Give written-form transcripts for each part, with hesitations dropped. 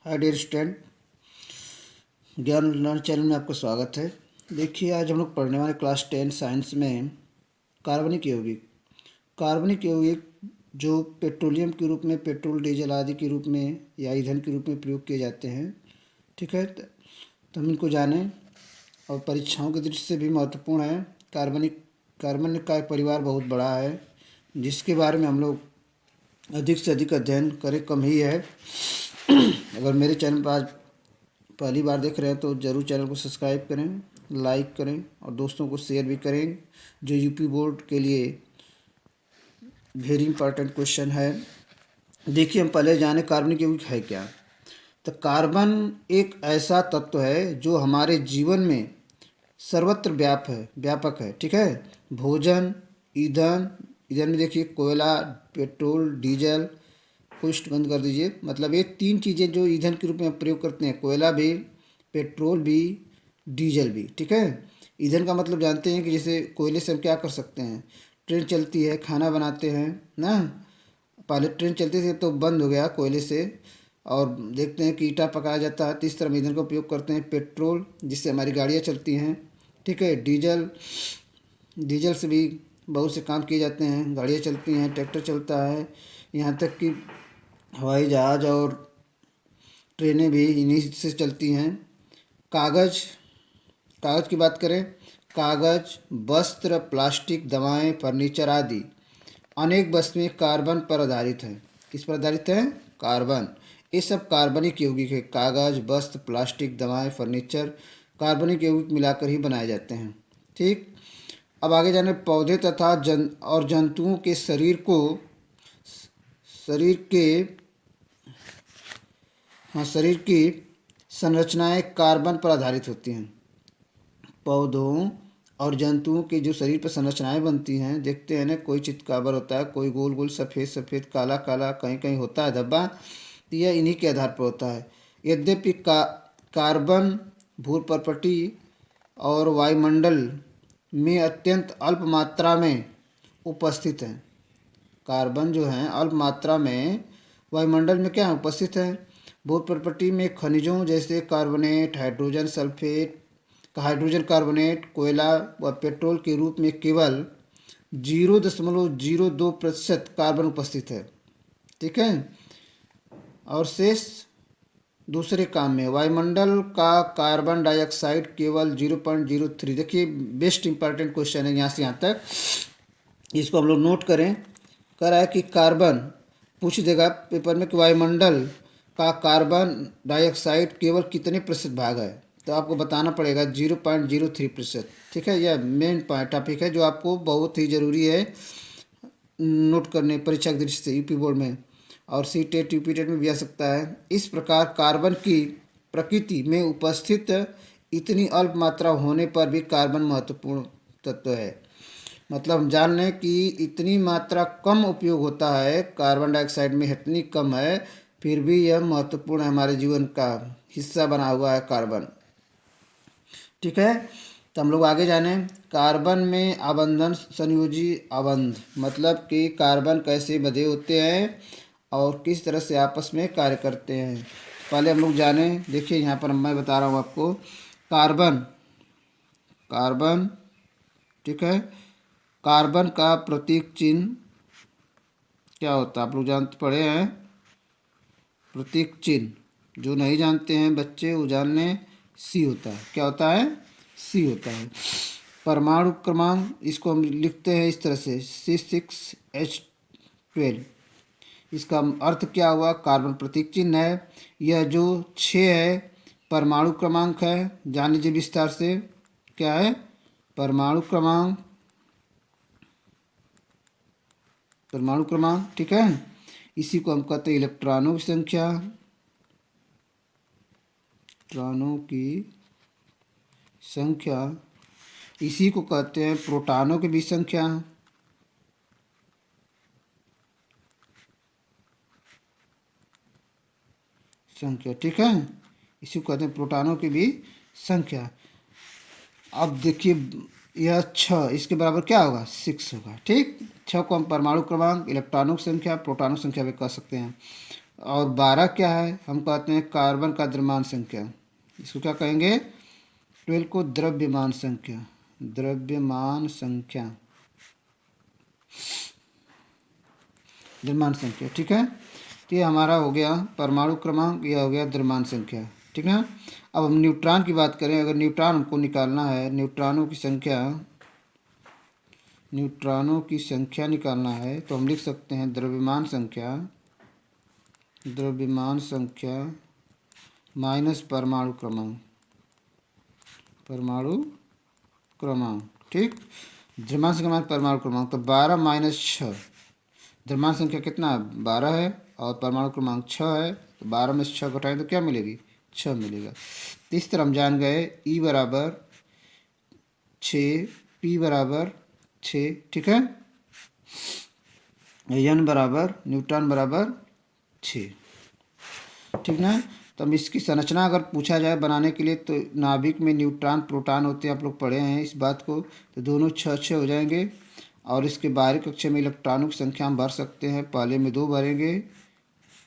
Hi dear student, ज्ञान learn channel में आपका स्वागत है। देखिए, आज हम लोग पढ़ने वाले क्लास 10 साइंस में कार्बनिक यौगिक। कार्बनिक यौगिक जो पेट्रोलियम के रूप में, पेट्रोल डीजल आदि के रूप में या ईंधन के रूप में प्रयोग किए जाते हैं। ठीक है, तो हम इनको जानें और परीक्षाओं की दृष्टि से भी महत्वपूर्ण है। कार्बन का एक परिवार बहुत बड़ा है जिसके बारे में हम लोग अधिक से अधिक अध्ययन करें कम ही है। अगर मेरे चैनल पर आज पहली बार देख रहे हैं तो ज़रूर चैनल को सब्सक्राइब करें, लाइक करें और दोस्तों को शेयर भी करें। जो यूपी बोर्ड के लिए वेरी इंपॉर्टेंट क्वेश्चन है। देखिए, हम पहले जाने कार्बनिक यौगिक है क्या। तो कार्बन एक ऐसा तत्व है जो हमारे जीवन में सर्वत्र व्यापक है। ठीक है, भोजन, ईंधन में देखिए कोयला, पेट्रोल, डीजल। पुष्ट बंद कर दीजिए। मतलब ये तीन चीज़ें जो ईंधन के रूप में प्रयोग करते हैं, कोयला भी, पेट्रोल भी, डीजल भी। ठीक है, ईंधन का मतलब जानते हैं कि जैसे कोयले से हम क्या कर सकते हैं। ट्रेन चलती है, खाना बनाते हैं ना। पहले ट्रेन चलती थी तो बंद हो गया कोयले से, और देखते हैं कि ईंटा पकाया जाता है। तो इस तरह हम ईंधन का उपयोग करते हैं। पेट्रोल जिससे हमारी गाड़ियाँ चलती हैं। ठीक है, डीजल से भी बहुत से काम किए जाते हैं, गाड़ियाँ चलती हैं, ट्रैक्टर चलता है, यहाँ तक कि हवाई जहाज़ और ट्रेनें भी इन्हीं से चलती हैं। कागज़ की बात करें, कागज़, वस्त्र, प्लास्टिक, दवाएं, फर्नीचर आदि अनेक वस्तुएं कार्बन पर आधारित हैं। किस पर आधारित हैं? कार्बन। ये सब कार्बनिक यौगिक है। कागज़, वस्त्र, प्लास्टिक, दवाएं, फर्नीचर कार्बनिक यौगिक मिलाकर ही बनाए जाते हैं। ठीक, अब आगे जाने पौधे तथा जंतुओं के शरीर की संरचनाएं कार्बन पर आधारित होती हैं। पौधों और जंतुओं के जो शरीर पर संरचनाएं बनती हैं, देखते हैं ना, कोई चितकाबर होता है, कोई गोल गोल सफ़ेद सफ़ेद काला काला कहीं कहीं होता है धब्बा। तो यह इन्हीं के आधार पर होता है। यद्यपि कार्बन भूप्रपटी और वायुमंडल में अत्यंत अल्प मात्रा में उपस्थित है। कार्बन जो है अल्प मात्रा में वायुमंडल में क्या उपस्थित है। भूप्रपटी में खनिजों जैसे carbonate, hydrogen sulphate, hydrogen carbonate, कोयला व पेट्रोल के रूप में केवल 0.02% कार्बन उपस्थित है। ठीक है, और शेष दूसरे काम में वायुमंडल का कार्बन डाइऑक्साइड केवल 0.03। देखिए, बेस्ट इंपॉर्टेंट क्वेश्चन है यहाँ से यहाँ तक, इसको हम लोग नोट करें। कह रहा है कि कार्बन पूछ देगा पेपर में कि वायुमंडल का कार्बन डाइऑक्साइड केवल कितने प्रतिशत भाग है, तो आपको बताना पड़ेगा 0.03%। ठीक है, यह मेन टॉपिक है जो आपको बहुत ही ज़रूरी है नोट करने परीक्षा की दृष्टि से यूपी बोर्ड में, और सी टेट यूपी टेट में भी आ सकता है। इस प्रकार कार्बन की प्रकृति में उपस्थित इतनी अल्प मात्रा होने पर भी कार्बन महत्वपूर्ण तत्व है। मतलब हम जान लें कि इतनी मात्रा कम उपयोग होता है कार्बन डाइऑक्साइड में, इतनी कम है, फिर भी यह महत्वपूर्ण है, हमारे जीवन का हिस्सा बना हुआ है कार्बन। ठीक है, तो हम लोग आगे जाने। कार्बन में आबंधन संयोजी आबंध, मतलब कि कार्बन कैसे बंधे होते हैं और किस तरह से आपस में कार्य करते हैं, पहले हम लोग जाने। देखिए, यहाँ पर मैं बता रहा हूँ आपको। कार्बन ठीक है, कार्बन का प्रतीक चिन्ह क्या होता है आप लोग जानते पढ़े हैं। प्रतीक चिन्ह जो नहीं जानते हैं बच्चे वो जान लें, सी होता है। क्या होता है? सी होता है। परमाणु क्रमांक इसको हम लिखते हैं इस तरह से C6H12। इसका अर्थ क्या हुआ? कार्बन प्रतीक चिन्ह है। यह जो 6 है परमाणु क्रमांक है। जान लीजिए विस्तार से क्या है परमाणु क्रमांक। ठीक है, इसी को हम कहते हैं इलेक्ट्रॉनों की संख्या। इसी को कहते हैं प्रोटॉनों की भी संख्या। ठीक है, इसी को कहते हैं प्रोटॉनों की भी संख्या। अब देखिए, यह 6 इसके बराबर क्या होगा? 6 होगा। ठीक, 6 को हम परमाणु क्रमांक, इलेक्ट्रॉनों की संख्या, प्रोटॉनों की संख्या भी कह सकते हैं। और 12 क्या है, हम कहते हैं कार्बन का द्रव्यमान संख्या। इसको क्या कहेंगे, 12 को द्रव्यमान संख्या, द्रव्यमान संख्या, द्रव्यमान संख्या। ठीक है, तो ये हमारा हो गया परमाणु क्रमांक, यह हो गया द्रव्यमान संख्या। ठीक है, अब हम न्यूट्रॉन की बात करें। अगर न्यूट्रॉन हमको निकालना है, न्यूट्रॉनों की संख्या, न्यूट्रॉनों की संख्या निकालना है, तो हम लिख सकते हैं द्रव्यमान संख्या, द्रव्यमान संख्या माइनस परमाणु क्रमांक, परमाणु क्रमांक। ठीक, द्रव्यमान संख्या माइनस परमाणु क्रमांक, तो 12 माइनस 6, द्रव्यमान संख्या कितना है, 12 है, और परमाणु क्रमांक 6 है, तो 12 में से 6 घटाएं तो क्या मिलेगी, 6 मिलेगा। तो इस तरह हम जान गए E बराबर 6, P बराबर 6। ठीक है, N बराबर, न्यूट्रॉन बराबर 6। ठीक ना, तो हम इसकी संरचना अगर पूछा जाए बनाने के लिए, तो नाभिक में न्यूट्रॉन प्रोटॉन होते हैं, आप लोग पढ़े हैं इस बात को, तो दोनों 6 हो जाएंगे। और इसके बाहरी कक्षा में इलेक्ट्रॉनों की संख्या हम भर सकते हैं, पहले में 2 भरेंगे।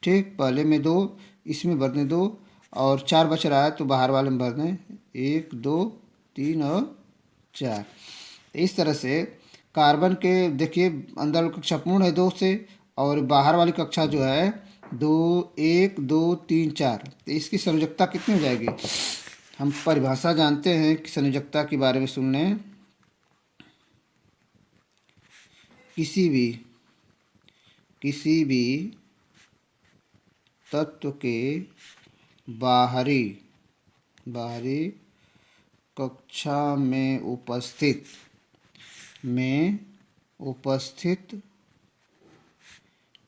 ठीक, पहले में 2, इसमें भर दें 2, और 4 बच रहा है तो बाहर वाले में भर दें 1 2 3 और 4। इस तरह से कार्बन के देखिए अंदर कक्षा पूर्ण है 2 से, और बाहर वाली कक्षा जो है 2 1 2 3 4। तो इसकी संयोजकता कितनी हो जाएगी, हम परिभाषा जानते हैं कि संयोजकता के बारे में सुन लें। किसी भी तत्व के बाहरी कक्षा में उपस्थित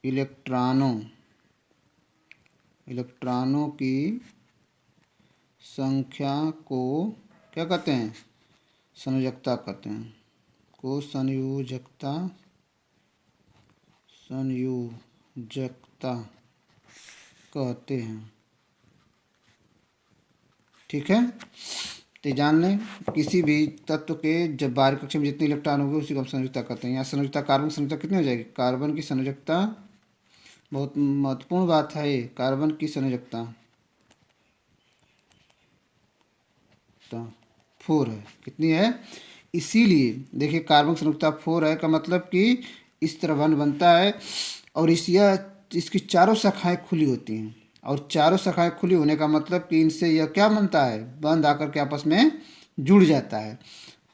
इलेक्ट्रॉनों की संख्या को क्या कहते हैं, संयोजकता कहते हैं, को संयोजकता कहते हैं। ठीक है, तो जान लें किसी भी तत्व के जब बाहरी कक्षा में जितने इलेक्ट्रॉन होंगे उसी को हम संयोजकता कहते हैं। यहाँ संयोजकता, कार्बन की संयोजकता कितनी हो जाएगी, कार्बन की संयोजकता, बहुत महत्वपूर्ण बात है ये, कार्बन की संयोजकता तो 4 है। कितनी है, इसीलिए देखिए कार्बन की संयोजकता 4 है, का मतलब कि इस तरह बंध बनता है, और इसकी चारों शाखाएं खुली होती हैं, और चारों शाखाएं खुली होने का मतलब कि इनसे यह क्या बनता है, बंध आकर के आपस में जुड़ जाता है।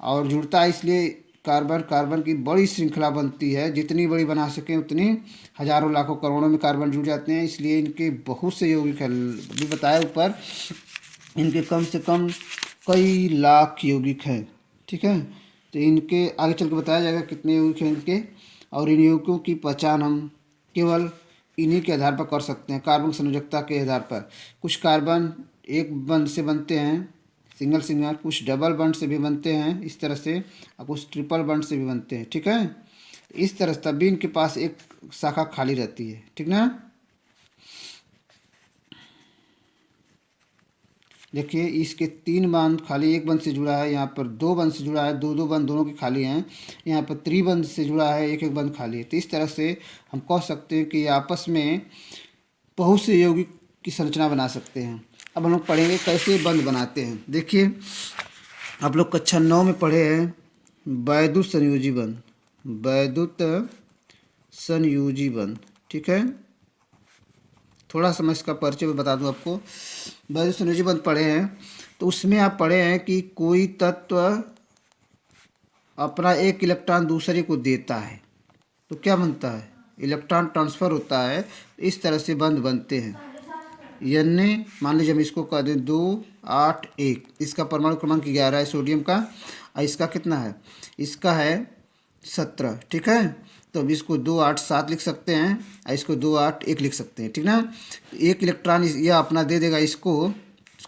और जुड़ता है इसलिए कार्बन की बड़ी श्रृंखला बनती है, जितनी बड़ी बना सकें उतनी, हजारों लाखों करोड़ों में कार्बन जुड़ जाते हैं। इसलिए इनके बहुत से यौगिक भी बताया ऊपर, इनके कम से कम कई लाख यौगिक हैं। ठीक है, तो इनके आगे चल के बताया जाएगा कितने यौगिक हैं इनके, और इन यौगिकों की पहचान हम केवल इन्हीं के आधार पर कर सकते हैं, कार्बन संयोजकता के आधार पर। कुछ कार्बन एक बंध से बनते हैं, सिंगल, कुछ डबल बंड से भी बनते हैं इस तरह से, और कुछ ट्रिपल बंड से भी बनते हैं। ठीक है, इस तरह से तब भी इनके पास एक शाखा खाली रहती है। ठीक ना, देखिए इसके 3 बंध खाली, एक बंध से जुड़ा है, यहाँ पर 2 बंध से जुड़ा है, 2 बंध दोनों के खाली हैं, यहाँ पर त्रिबंध से जुड़ा है, एक बंध खाली है। तो इस तरह से हम कह सकते हैं कि आपस में बहुत से यौगिक की संरचना बना सकते हैं। अब हम लोग पढ़ेंगे कैसे बंध बनाते हैं। देखिए आप लोग कक्षा 9 में पढ़े हैं वैद्युत संयोजी बंध, वैद्युत संयोजी बंध। ठीक है, थोड़ा सा मैं इसका परिचय भी बता दूं आपको। वैद्युत संयोजी बंध पढ़े हैं, तो उसमें आप पढ़े हैं कि कोई तत्व अपना एक इलेक्ट्रॉन दूसरे को देता है तो क्या बनता है, इलेक्ट्रॉन ट्रांसफ़र होता है। इस तरह से बंध बनते हैं। यानी मान लीजिए हम इसको कह दें 2 8 1, इसका परमाणु क्रमांक 11 है सोडियम का, और इसका कितना है, इसका है 17। ठीक है, तो अब इसको 2 8 7 लिख सकते हैं, और इसको 2 8 1 लिख सकते हैं। ठीक ना, एक इलेक्ट्रॉन यह अपना दे देगा इसको,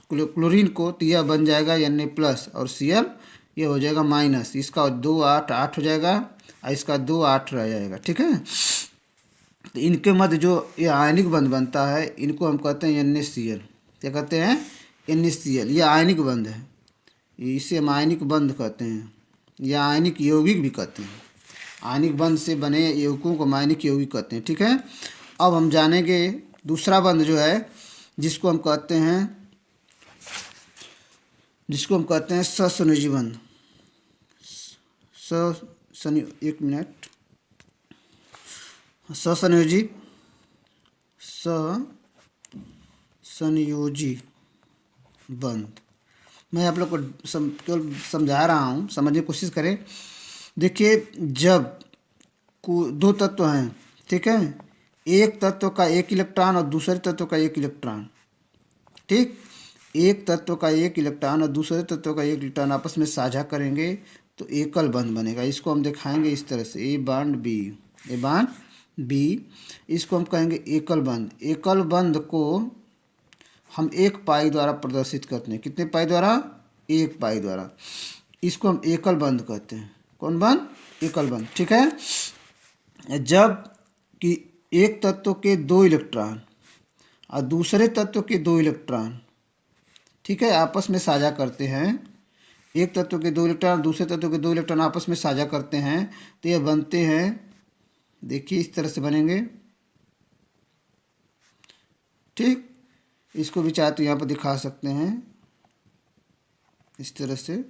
क्लोरीन को, तो यह बन जाएगा Na+, और Cl ये हो जाएगा माइनस, इसका 2 8 8 हो जाएगा, और इसका 2 8 रह जाएगा। ठीक है, तो इनके मध्य जो ये आयनिक बंध बनता है, इनको हम कहते हैं NaCl। क्या कहते हैं, NaCl। ये आयनिक बंध है, इसे हम आयनिक बंध कहते हैं, या आयनिक यौगिक भी कहते हैं। आयनिक बंध से बने यौगिकों को आयनिक यौगिक कहते हैं। ठीक है, अब हम जानेंगे दूसरा बंध जो है जिसको हम कहते हैं ससंयोजी बंध। एक मिनट, ससंयोजी बंध। मैं आप लोग को केवल समझा रहा हूँ, समझने की कोशिश करें। देखिए, जब दो तत्व हैं, ठीक है, एक तत्व का एक इलेक्ट्रॉन और दूसरे तत्व का एक इलेक्ट्रॉन, ठीक, एक तत्व का एक इलेक्ट्रॉन और दूसरे तत्व का एक इलेक्ट्रॉन आपस में साझा करेंगे तो एकल बंध बनेगा। इसको हम दिखाएंगे इस तरह से, ए बॉन्ड बी, इसको हम कहेंगे एकल बंध। एकल बंध को हम एक पाई द्वारा प्रदर्शित करते हैं। कितने पाई द्वारा? एक पाई द्वारा। इसको हम एकल बंध कहते हैं। कौन बंध? एकल बंध, ठीक है। जब कि एक तत्व के दो इलेक्ट्रॉन और दूसरे तत्व के दो इलेक्ट्रॉन, ठीक है, आपस में साझा करते हैं, एक तत्व के दो इलेक्ट्रॉन दूसरे तत्व के दो इलेक्ट्रॉन आपस में साझा करते हैं तो ये बनते हैं, देखिए इस तरह से बनेंगे, ठीक। इसको भी चाहे तो यहाँ पर दिखा सकते हैं इस तरह से,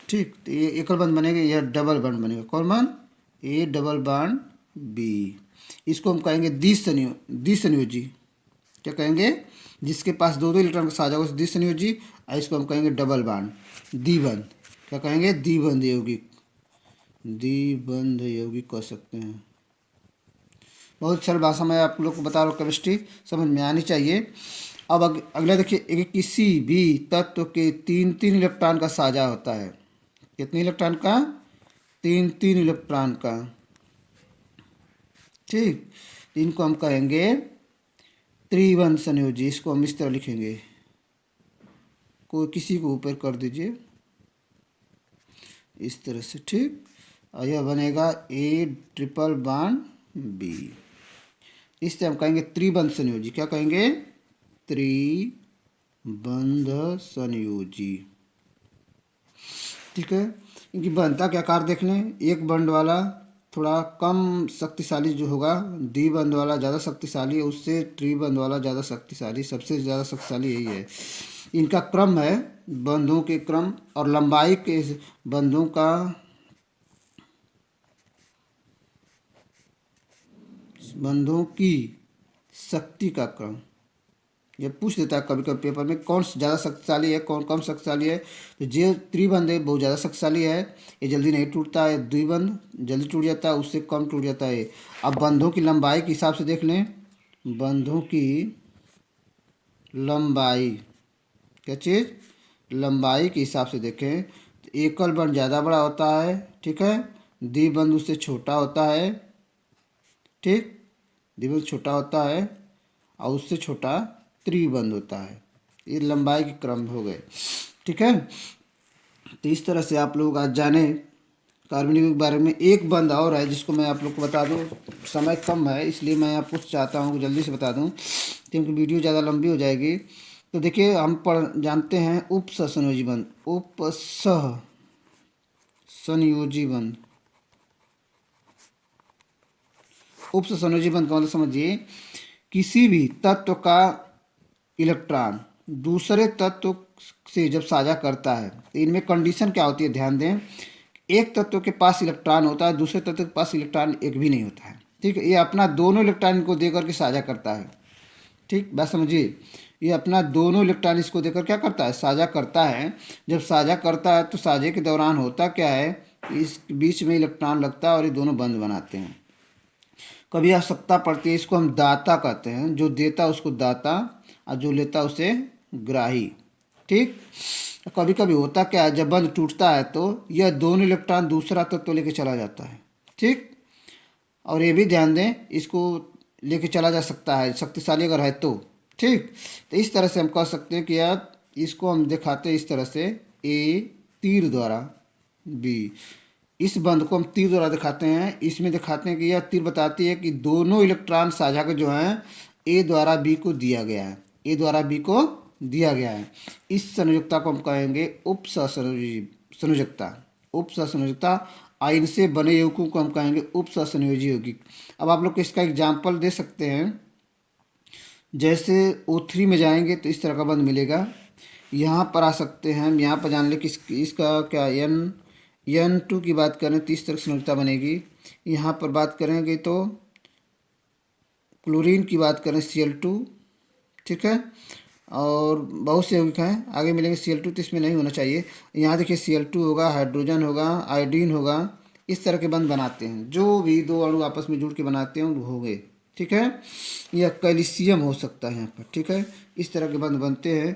ठीक। तो ये एकल बंध बनेगा, यह डबल बंध बनेगा। कौन बंध? A double bond B. इसको हम कहेंगे द्विसंयोजी। क्या कहेंगे? जिसके पास दो दो इलेक्ट्रॉन का साझा होगा द्विसंयोजी, और इसको हम कहेंगे डबल बॉन्ड, द्विबंध। क्या कहेंगे? द्विबंध यौगिक, द्विबंध यौगिक कह सकते हैं। बहुत सरल भाषा में आप लोग को बता रहा हूँ, केमिस्ट्री समझ में आनी चाहिए। अब अगला देखिए, किसी भी तत्व के तीन तीन इलेक्ट्रॉन का साझा होता है। कितने इलेक्ट्रॉन का? तीन तीन इलेक्ट्रॉन का, ठीक। इनको हम कहेंगे त्रिबंध संयोजी। इसको हम इस तरह लिखेंगे, कोई किसी को ऊपर कर दीजिए इस तरह से, ठीक। और यह बनेगा ए ट्रिपल बॉन्ड बी। इससे हम कहेंगे त्रिबंध संयोजी। क्या कहेंगे? त्रिबंध संयोजी, ठीक है। इनकी बंधता के आकार देख लें। एक बंध वाला थोड़ा कम शक्तिशाली जो होगा, द्विबंध वाला ज़्यादा शक्तिशाली है, उससे त्रिबंध वाला ज़्यादा शक्तिशाली, सबसे ज़्यादा शक्तिशाली यही है। इनका क्रम है, बंधों के क्रम और लंबाई के बंधों का, बंधों की शक्ति का क्रम। ये पूछ देता है कभी कभी पेपर में, कौन ज़्यादा शक्तिशाली है, कौन कम शक्तिशाली है। तो जो त्रिबंध है बहुत ज़्यादा शक्तिशाली है, ये जल्दी नहीं टूटता है। द्विबंध जल्दी टूट जाता है, उससे कम टूट जाता है। अब बंधों की लंबाई के हिसाब से देख लें, बंधों की लंबाई, क्या चीज़? लंबाई के हिसाब से देखें तो एकल बंध ज़्यादा बड़ा होता है, ठीक है, द्विबंध उससे छोटा होता है, ठीक, द्विबंध छोटा होता है और उससे छोटा त्रिबंध होता है। ये लंबाई के क्रम हो गए, ठीक है। तो इस तरह से आप लोग आज जाने कार्बनिक के बारे में। एक बंध और है जिसको मैं आप लोग को बता दूं, समय कम है इसलिए मैं आपको चाहता हूं कि जल्दी से बता दूं क्योंकि वीडियो ज़्यादा लंबी हो जाएगी। तो देखिए, हम जानते हैं उपसंयोजी बंध, उपसंयोजी बंध। उपसंयोजी बंध का मतलब समझिए, किसी भी तत्व का इलेक्ट्रॉन दूसरे तत्व से जब साझा करता है तो इनमें कंडीशन क्या होती है, ध्यान दें। एक तत्व के पास इलेक्ट्रॉन होता है, दूसरे तत्व के पास इलेक्ट्रॉन एक भी नहीं होता है, ठीक है। ये अपना दोनों इलेक्ट्रॉन को देकर के साझा करता है, ठीक, बात समझिए। ये अपना दोनों इलेक्ट्रॉन इसको देकर क्या करता है, साझा करता है। जब साझा करता है तो साझे के दौरान होता क्या है, इस बीच में इलेक्ट्रॉन लगता है और ये दोनों बंध बनाते हैं। कभी आवश्यकता पड़ती है, इसको हम दाता कहते हैं। जो देता उसको दाता और जो लेता उसे ग्राही, ठीक। कभी कभी होता क्या है, जब बंध टूटता है तो यह दोनों इलेक्ट्रॉन दूसरा तत्व लेके चला जाता है, ठीक। और ये भी ध्यान दें, इसको लेके चला जा सकता है शक्तिशाली अगर है तो, ठीक। तो इस तरह से हम कह सकते हैं कि यार इसको हम दिखाते हैं इस तरह से, ए तीर द्वारा बी। इस बंध को हम तीर द्वारा दिखाते हैं। इसमें दिखाते हैं कि यह तीर बताती है कि दोनों इलेक्ट्रॉन साझा के जो हैं ए द्वारा बी को दिया गया है, ए द्वारा बी को दिया गया है। इस संयोजकता को हम कहेंगे उपसंयोजकता, उपसंयोजकता। और इनसे बने यौगिकों को हम कहेंगे उपसंयोजी यौगिक। अब आप लोग को इसका एग्जाम्पल दे सकते हैं। जैसे O3 में जाएंगे तो इस तरह का बंध मिलेगा। यहाँ पर आ सकते हैं हम, यहाँ पर जान ले कि इसका क्या N2 की बात करें तो इस तरह संयोजकता बनेगी। यहाँ पर बात करेंगे तो क्लोरीन की बात करें Cl2, ठीक है। और बहुत से यौगिक हैं, आगे मिलेंगे। Cl2 तो इसमें नहीं होना चाहिए। यहाँ देखिए Cl2 होगा, हाइड्रोजन होगा, आयोडीन होगा। इस तरह के बंध बनाते हैं, जो भी दो अणु आपस में जुड़ के बनाते हैं वो हो गए, ठीक है। या कैल्शियम हो सकता है यहाँ पर, ठीक है। इस तरह के बंध बनते हैं।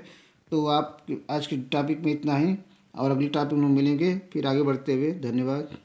तो आप आज के टॉपिक में इतना ही, और अगले टॉपिक में मिलेंगे फिर आगे बढ़ते हुए। धन्यवाद।